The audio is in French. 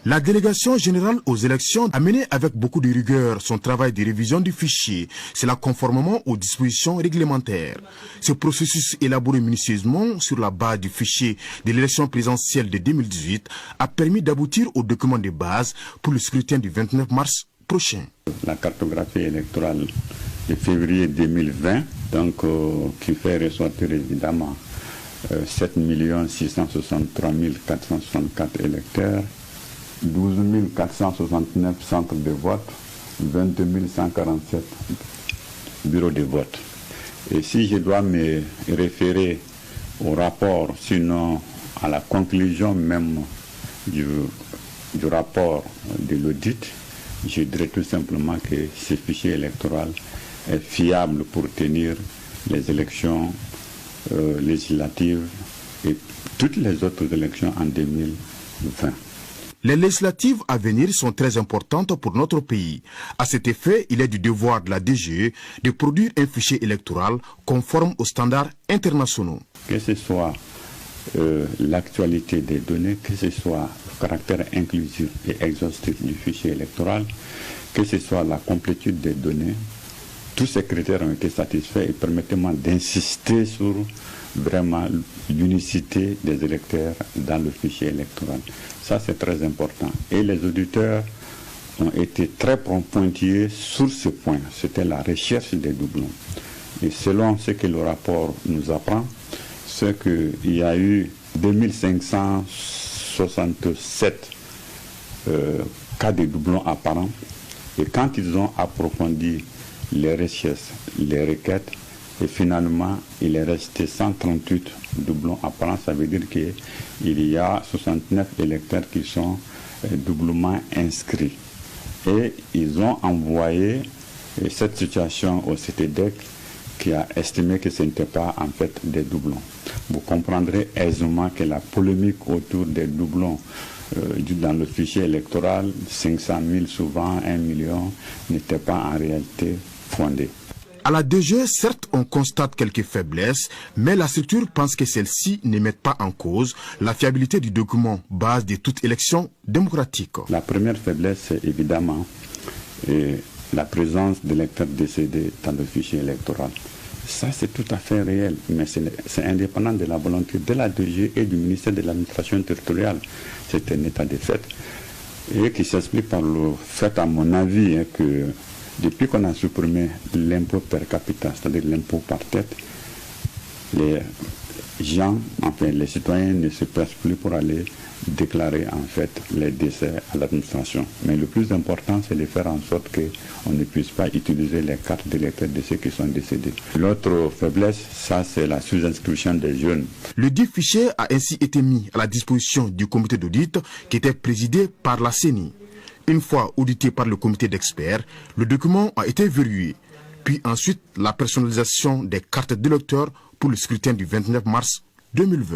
La délégation générale aux élections a mené avec beaucoup de rigueur son travail de révision du fichier, cela conformément aux dispositions réglementaires. Ce processus élaboré minutieusement sur la base du fichier de l'élection présidentielle de 2018 a permis d'aboutir aux documents de base pour le scrutin du 29 mars prochain. La cartographie électorale de février 2020, qui fait ressortir évidemment 7 663 464 électeurs, 12 469 centres de vote, 22 147 bureaux de vote. Et si je dois me référer au rapport, sinon à la conclusion même du rapport de l'audit, je dirais tout simplement que ce fichier électoral est fiable pour tenir les élections législatives et toutes les autres élections en 2020. Les législatives à venir sont très importantes pour notre pays. À cet effet, il est du devoir de la DGE de produire un fichier électoral conforme aux standards internationaux. Que ce soit l'actualité des données, que ce soit le caractère inclusif et exhaustif du fichier électoral, que ce soit la complétude des données, tous ces critères ont été satisfaits et permettez-moi d'insister sur vraiment l'unicité des électeurs dans le fichier électoral. Ça, c'est très important. Et les auditeurs ont été très pointillés sur ce point. C'était la recherche des doublons. Et selon ce que le rapport nous apprend, c'est qu'il y a eu 2567 cas de doublons apparents. Et quand ils ont approfondi les recherches, les requêtes, et finalement, il est resté 138 doublons apparents. Ça veut dire qu'il y a 69 électeurs qui sont doublement inscrits. Et ils ont envoyé cette situation au CTDEC qui a estimé que ce n'était pas en fait des doublons. Vous comprendrez aisément que la polémique autour des doublons dans le fichier électoral, 500 000 souvent, 1 million, n'était pas en réalité fondée. À la DGE, certes, on constate quelques faiblesses, mais la structure pense que celles-ci ne mettent pas en cause la fiabilité du document, base de toute élection démocratique. La première faiblesse, c'est évidemment la présence d'électeurs décédés dans le fichier électoral. Ça, c'est tout à fait réel, mais c'est indépendant de la volonté de la DGE et du ministère de l'administration territoriale. C'est un état de fait et qui s'explique par le fait, à mon avis, que depuis qu'on a supprimé l'impôt per capita, c'est-à-dire l'impôt par tête, les gens, les citoyens ne se pressent plus pour aller déclarer en fait les décès à l'administration. Mais le plus important, c'est de faire en sorte qu'on ne puisse pas utiliser les cartes d'électeurs de ceux qui sont décédés. L'autre faiblesse, ça c'est la sous-inscription des jeunes. Le dit fichier a ainsi été mis à la disposition du comité d'audit qui était présidé par la CENI. Une fois audité par le comité d'experts, le document a été verrouillé. Puis ensuite, la personnalisation des cartes d'électeurs pour le scrutin du 29 mars 2020.